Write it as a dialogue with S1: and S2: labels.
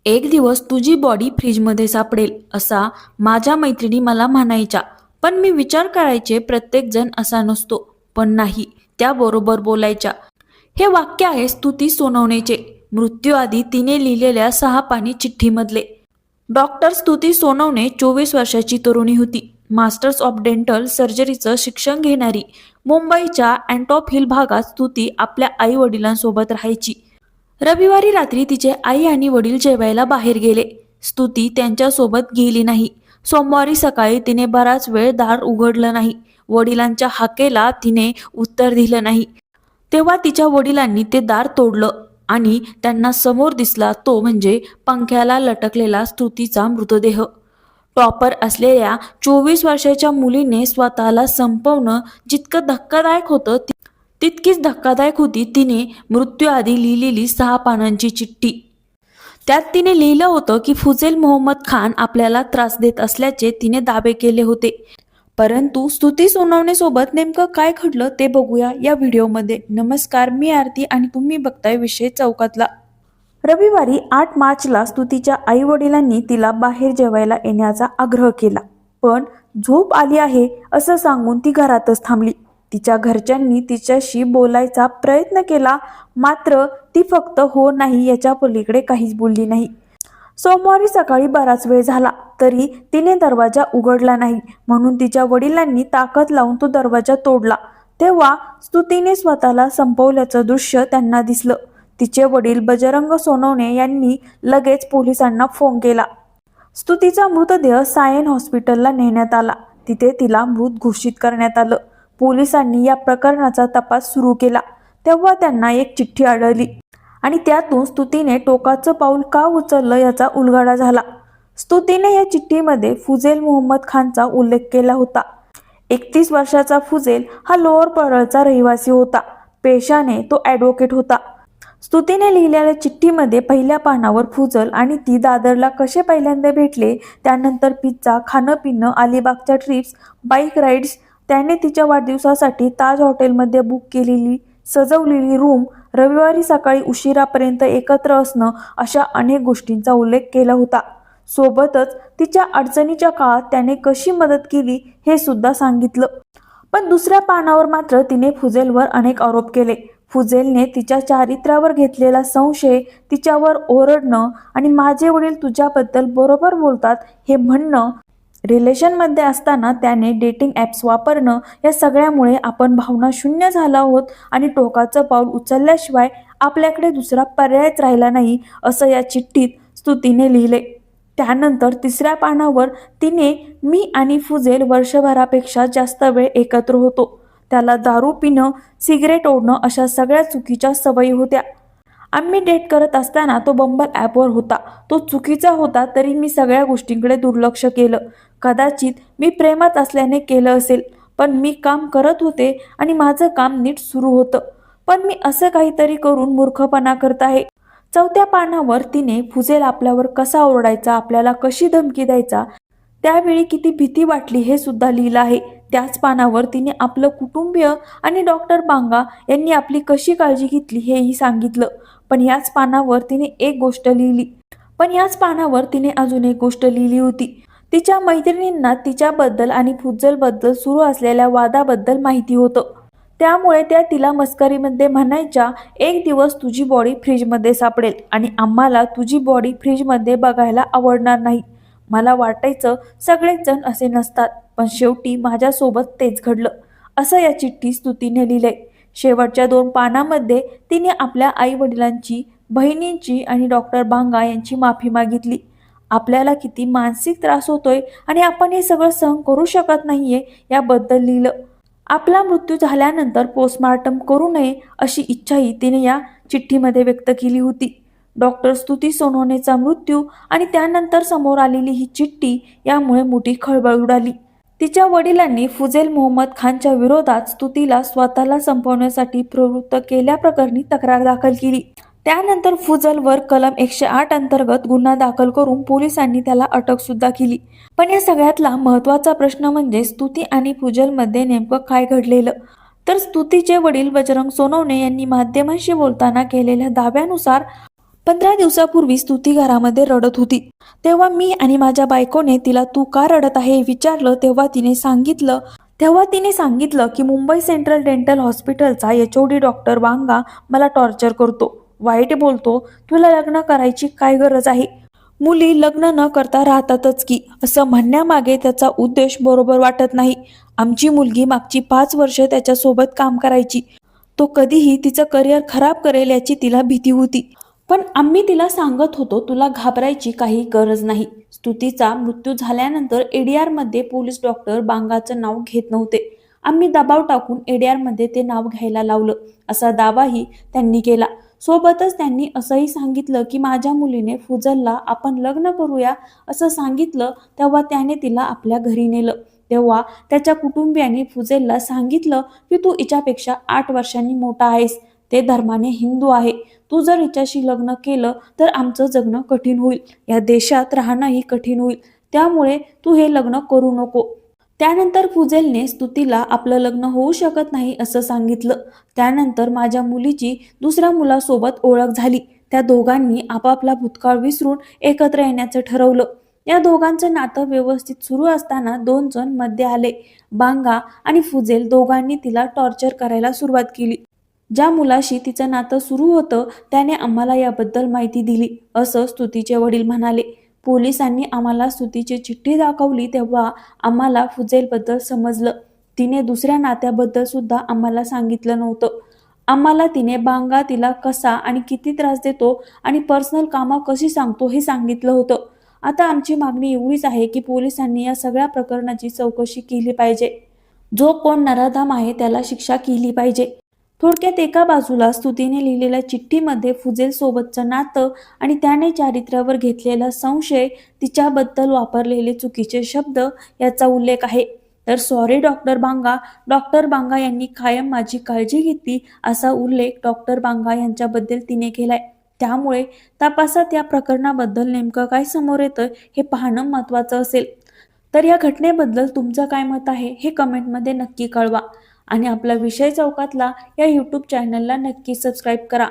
S1: एक दिवस तुझी बॉडी फ्रीजमध्ये सापडेल असा माझ्या मैत्रिणी मला म्हणायच्या. पण मी विचार करायचे प्रत्येक जण असा नसतो. पण नाही, त्या बरोबर बोलायच्या. हे वाक्य आहे स्तुती सोनवणेचे, मृत्यूआधी तिने लिहिलेल्या 6 पानी चिठ्ठीमधले. डॉक्टर स्तुती सोनवणे 24 वर्षाची तरुणी होती. मास्टर्स ऑफ डेंटल सर्जरीचं शिक्षण घेणारी. मुंबईच्या अँटॉप हिल भागात स्तुती आपल्या आई वडिलांसोबत राहायची. रविवारी रात्री तिचे आई आणि वडील जेवायला बाहेर गेले. स्तुती त्यांच्यासोबत गेली नाही. सोमवारी सकाळी तिने बराच वेळ दार उघडलं नाही. वडिलांच्या हाकेला तिने उत्तर दिलं नाही. तेव्हा तिच्या वडिलांनी ते दार तोडलं आणि त्यांना समोर दिसला तो म्हणजे पंख्याला लटकलेला स्तुतीचा मृतदेह. टॉपर असलेल्या 24 वर्षाच्या मुलीने स्वतःला संपवणं जितकं धक्कादायक होतं तितकीच धक्कादायक होती तिने मृत्यूआधी लिहिलेली 6 पानांची चिठ्ठी. त्यात तिने लिहिलं होतं की फुझेल मोहम्मद खान आपल्याला त्रास देत असल्याचे तिने दावे केले होते. परंतु स्तुती सोनवणे सोबत नेमकं काय घडलं ते बघूया या व्हिडिओमध्ये. नमस्कार, मी आरती आणि तुम्ही बघताय विषय चौकातला. रविवारी 8 मार्चला स्तुतीच्या आई वडिलांनी तिला बाहेर जेवायला येण्याचा आग्रह केला. पण झोप आली आहे असं सांगून ती घरातच थांबली. तिच्या घरच्यांनी तिच्याशी बोलायचा प्रयत्न केला, मात्र ती फक्त हो नाही याच्या पलीकडे काहीच बोलली नाही. सोमवारी सकाळी बराच वेळ झाला तरी तिने दरवाजा उघडला नाही, म्हणून तिच्या वडिलांनी ताकद लावून तो दरवाजा तोडला. तेव्हा स्तुतीने स्वतःला संपवल्याचं दृश्य त्यांना दिसलं. तिचे वडील बजरंग सोनवणे यांनी लगेच पोलिसांना फोन केला. स्तुतीचा मृतदेह सायन हॉस्पिटलला नेण्यात आला. तिथे तिला मृत घोषित करण्यात आलं. पोलिसांनी या प्रकरणाचा तपास सुरू केला. तेव्हा त्यांना एक चिठ्ठी आढळली आणि त्यातून स्तुतीने टोकाचं पाऊल का उचललं याचा उलगडा झाला. स्तुतीने या चिठ्ठीमध्ये फुझेल मोहम्मद खानचा उल्लेख केला होता. 31 वर्षाचा फुझेल हा लोअर परळचा रहिवासी होता. पेशाने तो ॲडव्होकेट होता. स्तुतीने लिहिलेल्या चिठ्ठीमध्ये पहिल्या पानावर फुझल आणि ती दादरला कसे पहिल्यांदा भेटले, त्यानंतर पिझ्झा खाणं पिणं, अलिबागच्या ट्रिप्स, बाईक राईड्स, त्याने तिच्या वाढदिवसासाठी ताज हॉटेलमध्ये बुक केलेली सजवलेली रूम, रविवारी सकाळी उशिरापर्यंत एकत्र असणं, अशा अनेक गोष्टींचा उल्लेख केला होता. सोबतच तिच्या अडचणीच्या काळात त्याने कशी मदत केली हे सुद्धा सांगितलं. पण दुसऱ्या पानावर मात्र तिने फुझेलवर अनेक आरोप केले. फुझेलने तिच्या चारित्र्यावर घेतलेला संशय, तिच्यावर ओरडणं आणि माझे वडील तुझ्याबद्दल बरोबर बोलतात हे म्हणणं, रिलेशनमध्ये असताना त्याने डेटिंग ॲप्स वापरणं, या सगळ्यामुळे आपण भावना शून्य झाला आहोत आणि टोकाचं पाऊल उचलल्याशिवाय आपल्याकडे दुसरा पर्यायच राहिला नाही, असं या चिठ्ठीत स्तुतीने लिहिले. त्यानंतर तिसऱ्या पानावर तिने मी आणि फुझेल वर्षभरापेक्षा जास्त वेळ एकत्र होतो. त्याला दारू पिणं, सिगरेट ओढणं अशा सगळ्या चुकीच्या सवयी होत्या. आम्ही डेट करत असताना तो बंबल ॲपवर होता. तो चुकीचा होता तरी मी सगळ्या गोष्टींकडे दुर्लक्ष केलं. कदाचित मी प्रेमात असल्याने केलं असेल, पण मी काम करत होते आणि माझं काम नीट सुरू होतं. पण मी असं काहीतरी करून मूर्खपणा करत आहे. चौथ्या पानावर तिने फुझेल आपल्यावर कसा ओरडायचा, आपल्याला कशी धमकी द्यायचा, त्यावेळी किती भीती वाटली हे सुद्धा लिहिलं आहे. त्याच पानावर तिने आपलं कुटुंबीय आणि डॉक्टर बांगा यांनी आपली कशी काळजी घेतली हेही सांगितलं. पण याच पानावर तिने अजून एक गोष्ट लिहिली होती. तिच्या मैत्रिणींना तिच्याबद्दल आणि फुझेलबद्दल सुरू असलेल्या वादाबद्दल माहिती होतं. त्यामुळे त्या तिला मस्करीमध्ये म्हणायच्या, एक दिवस तुझी बॉडी फ्रीजमध्ये सापडेल आणि आम्हाला तुझी बॉडी फ्रीजमध्ये बघायला आवडणार नाही. मला वाटायचं सगळेच जण असे नसतात, पण शेवटी माझ्यासोबत तेच घडलं, असं या चिठ्ठीत स्तुतीने लिहिलंय. शेवटच्या 2 पानामध्ये तिने आपल्या आई वडिलांची, बहिणींची आणि डॉक्टर बांगा यांची माफी मागितली. आपल्याला किती मानसिक त्रास होतोय आणि आपण हे सगळं सहन करू शकत नाहीये याबद्दल लिहिलं. आपला मृत्यू झाल्यानंतर पोस्टमार्टम करू नये अशी इच्छाही तिने या चिठ्ठीमध्ये व्यक्त केली होती. डॉक्टर स्तुती सोनवणेचा मृत्यू आणि त्यानंतर समोर आलेली ही चिठ्ठी यामुळे मोठी खळबळ उडाली. तिच्या वडिलांनी फुझेल मोहम्मद खानच्या विरोधात स्तुतीला स्वतःला संपवण्यासाठी प्रवृत्त केल्याप्रकरणी तक्रार दाखल केली. त्यानंतर फुझेलवर कलम 108 अंतर्गत गुन्हा दाखल करून पोलिसांनी त्याला अटक सुद्धा केली. पण या सगळ्यातला महत्त्वाचा प्रश्न म्हणजे स्तुती आणि फुझेलमध्ये नेमकं काय घडलेलं. तर स्तुतीचे वडील बजरंग सोनवणे यांनी माध्यमांशी बोलताना केलेल्या दाव्यानुसार 15 दिवसापूर्वी स्तुती घरामध्ये रडत होती. तेव्हा मी आणि माझ्या बायकोने तिला तू का रडत आहे विचारलं. तेव्हा तिने सांगितलं की मुंबई सेंट्रल डेंटल हॉस्पिटलचा HOD डॉक्टर वांगा मला टॉर्चर करतो, वाईट बोलतो. तुला लग्न करायची काय गरज आहे? मुली लग्न न करता राहतातच की, असं म्हणण्यामागे त्याचा उद्देश बरोबर वाटत नाही. आमची मुलगी मागची 5 वर्ष त्याच्यासोबत काम करायची. तो कधीही तिचं करिअर खराब करेल याची तिला भीती होती. पण आम्ही तिला सांगत होतो तुला घाबरायची काही गरज नाही. स्तुतीचा मृत्यू झाल्यानंतर ADR मध्ये पोलीस डॉक्टर बांगाचं नाव घेत नव्हते. आम्ही दबाव टाकून ADR मध्ये ते नाव घ्यायला लावलं, असा दावाही त्यांनी केला. सोबतच त्यांनी असंही सांगितलं की माझ्या मुलीने फुजलला आपण लग्न करूया असं सांगितलं. तेव्हा त्याने तिला आपल्या घरी नेलं. तेव्हा त्याच्या कुटुंबियांनी फुजेलला सांगितलं की तू हिच्यापेक्षा 8 वर्षांनी मोठा आहेस, ते धर्माने हिंदू आहे. तू जर हिच्याशी लग्न केलं तर आमचं जगणं कठीण होईल, या देशात राहणंही कठीण होईल. त्यामुळे तू हे लग्न करू नको. त्यानंतर फुजेलने स्तुतीला आपलं लग्न होऊ शकत नाही असं सांगितलं. त्यानंतर माझ्या मुलीची दुसऱ्या मुलासोबत ओळख झाली. त्या दोघांनी आपापला भूतकाळ विसरून एकत्र येण्याचं ठरवलं. या दोघांचं नातं व्यवस्थित सुरू असताना 2 जण मध्ये आले. बांगा आणि फुजेल दोघांनी तिला टॉर्चर करायला सुरुवात केली. ज्या मुलाशी तिचं नातं सुरू होतं त्याने आम्हाला याबद्दल माहिती दिली, असं स्तुतीचे वडील म्हणाले. पोलिसांनी आम्हाला स्तुतीची चिठ्ठी दाखवली तेव्हा आम्हाला फुजेलबद्दल समजलं. तिने दुसऱ्या नात्याबद्दल सुद्धा आम्हाला सांगितलं नव्हतं. आम्हाला तिने बांगा तिला कसा आणि किती त्रास देतो आणि पर्सनल कामं कशी सांगतो हे सांगितलं होतं. आता आमची मागणी एवढीच आहे की पोलिसांनी या सगळ्या प्रकरणाची चौकशी केली पाहिजे. जो कोण नराधाम आहे त्याला शिक्षा केली पाहिजे. थोडक्यात एका बाजूला स्तुतीने लिहिलेल्या चिठ्ठीमध्ये फुजेल सोबतचं नातं आणि त्याने चारित्र्यावर घेतलेला संशय, तिच्याबद्दल वापरलेले चुकीचे शब्द याचा उल्लेख आहे. तर सॉरी डॉक्टर बांगा यांनी कायम माझी काळजी घेतली असा उल्लेख डॉक्टर बांगा यांच्याबद्दल तिने केलाय. त्यामुळे तपासात या प्रकरणाबद्दल नेमकं काय समोर येतं हे पाहणं महत्त्वाचं असेल. तर या घटनेबद्दल तुमचं काय मत आहे हे कमेंटमध्ये नक्की कळवा आणि आपला विषय चौकातला या यूट्यूब चॅनलला नक्की सबस्क्राईब करा.